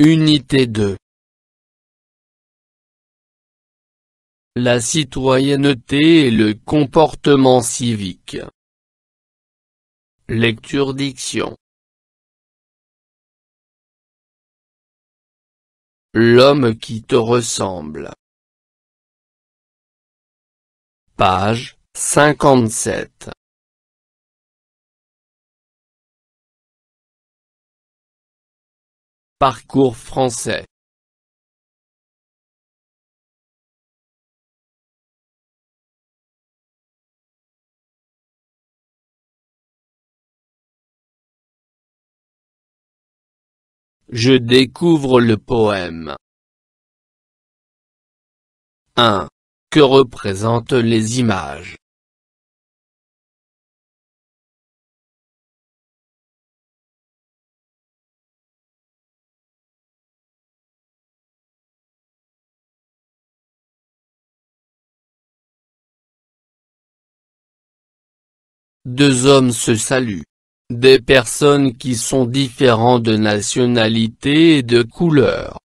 Unité 2. La citoyenneté et le comportement civique. Lecture diction. L'homme qui te ressemble. Page 57. Parcours français. Je découvre le poème. 1. Que représentent les images? Deux hommes se saluent. Des personnes qui sont différentes de nationalité et de couleur.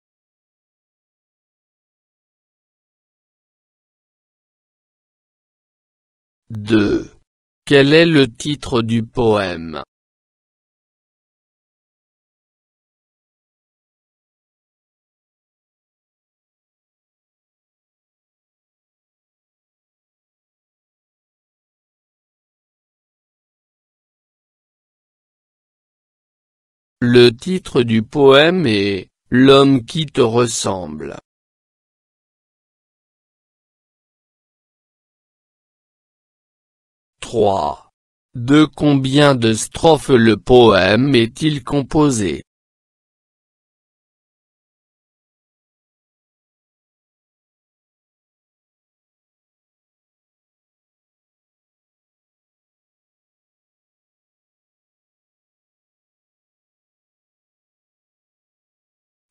2. Quel est le titre du poème? Le titre du poème est « L'homme qui te ressemble ». 3. De combien de strophes le poème est-il composé?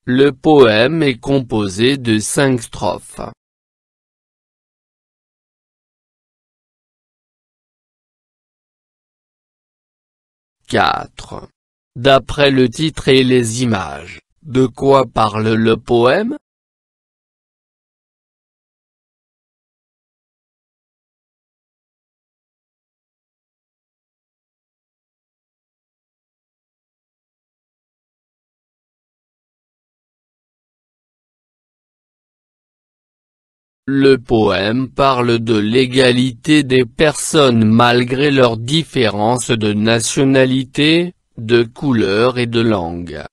Le poème est composé de 5 strophes. D'après le titre et les images, de quoi parle le poème? Le poème parle de l'égalité des personnes malgré leurs différences de nationalité, de couleur et de langue.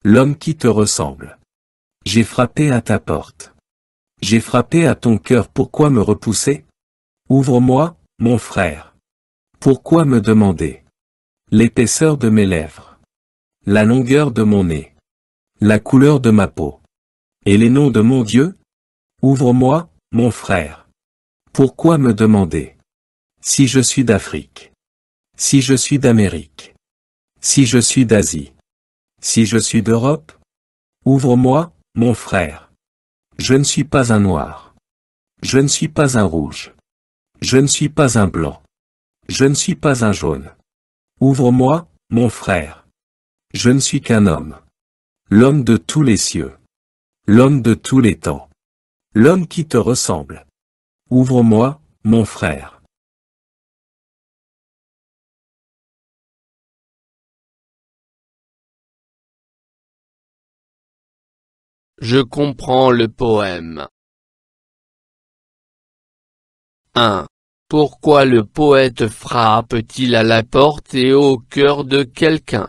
L'homme qui te ressemble. J'ai frappé à ta porte. J'ai frappé à ton cœur, pourquoi me repousser? Ouvre-moi, mon frère. Pourquoi me demander? L'épaisseur de mes lèvres. La longueur de mon nez. La couleur de ma peau. Et les noms de mon Dieu? Ouvre-moi, mon frère. Pourquoi me demander? Si je suis d'Afrique. Si je suis d'Amérique. Si je suis d'Asie. Si je suis d'Europe? Ouvre-moi, mon frère. Je ne suis pas un noir. Je ne suis pas un rouge. Je ne suis pas un blanc. Je ne suis pas un jaune. Ouvre-moi, mon frère. Je ne suis qu'un homme. L'homme de tous les cieux. L'homme de tous les temps. L'homme qui te ressemble. Ouvre-moi, mon frère. Je comprends le poème. 1. Pourquoi le poète frappe-t-il à la porte et au cœur de quelqu'un?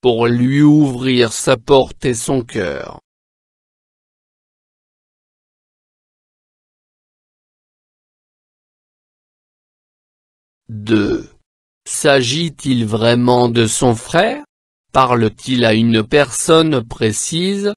Pour lui ouvrir sa porte et son cœur. 2. S'agit-il vraiment de son frère? Parle-t-il à une personne précise?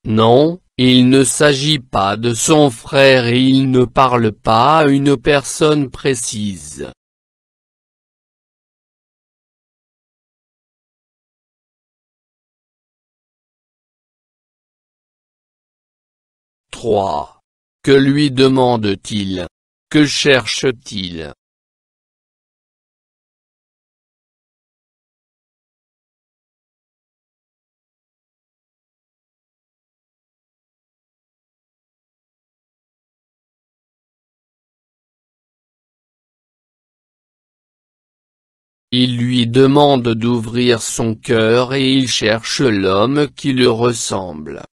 Non, il ne s'agit pas de son frère et il ne parle pas à une personne précise. Que lui demande-t-il? Que cherche-t-il? Il lui demande d'ouvrir son cœur et il cherche l'homme qui le ressemble.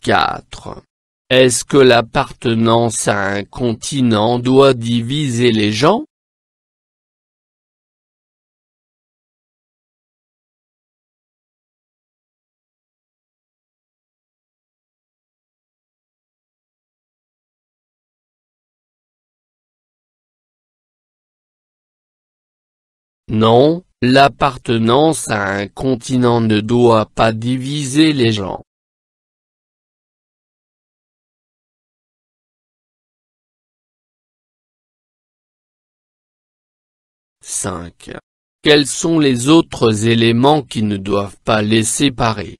4. Est-ce que l'appartenance à un continent doit diviser les gens? Non, l'appartenance à un continent ne doit pas diviser les gens. Quels sont les autres éléments qui ne doivent pas les séparer?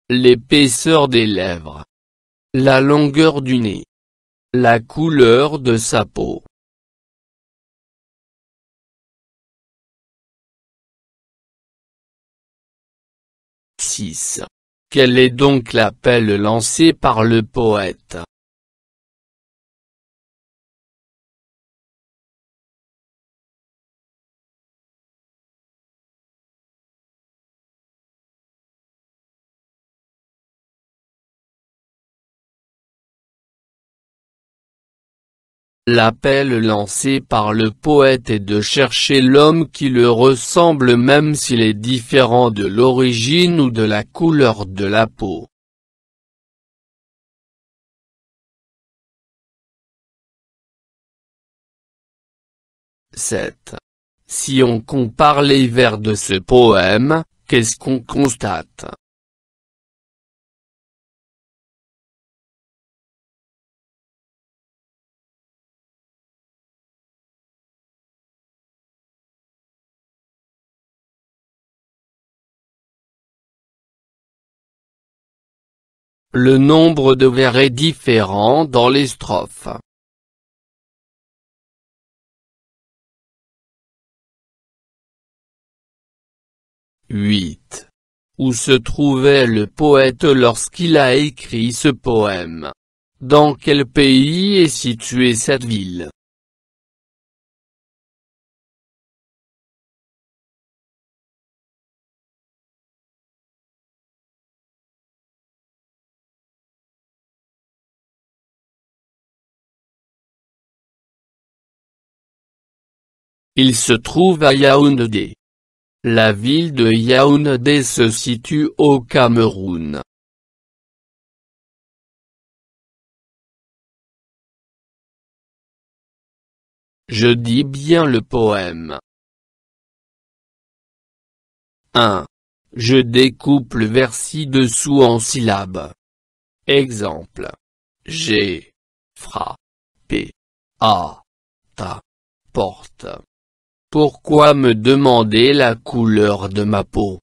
L'épaisseur des lèvres, la longueur du nez, la couleur de sa peau. 6. Quel est donc l'appel lancé par le poète? L'appel lancé par le poète est de chercher l'homme qui le ressemble même s'il est différent de l'origine ou de la couleur de la peau. 7. Si on compare les vers de ce poème, qu'est-ce qu'on constate? Le nombre de vers est différent dans les strophes. 8. Où se trouvait le poète lorsqu'il a écrit ce poème? Dans quel pays est située cette ville? Il se trouve à Yaoundé. La ville de Yaoundé se situe au Cameroun. Je dis bien le poème. 1. Je découpe le vers ci-dessous en syllabes. Exemple. J'ai frappé à ta porte. Pourquoi me demander la couleur de ma peau?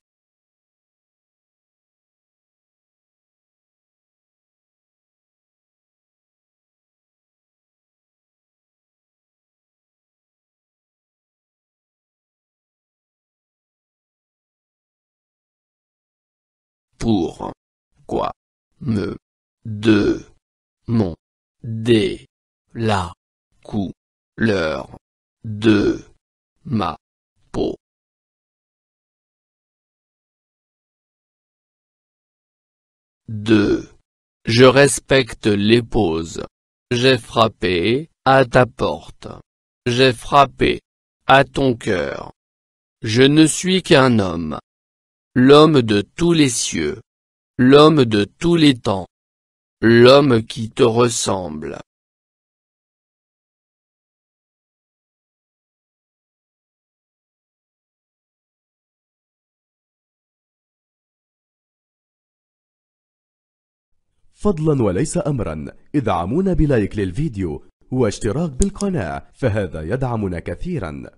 Pourquoi me demander la couleur de ma peau? 2. Je respecte les pauses. J'ai frappé à ta porte. J'ai frappé à ton cœur. Je ne suis qu'un homme. L'homme de tous les cieux. L'homme de tous les temps. L'homme qui te ressemble. فضلا وليس أمرا ادعمونا بلايك للفيديو واشتراك بالقناة، فهذا يدعمنا كثيرا.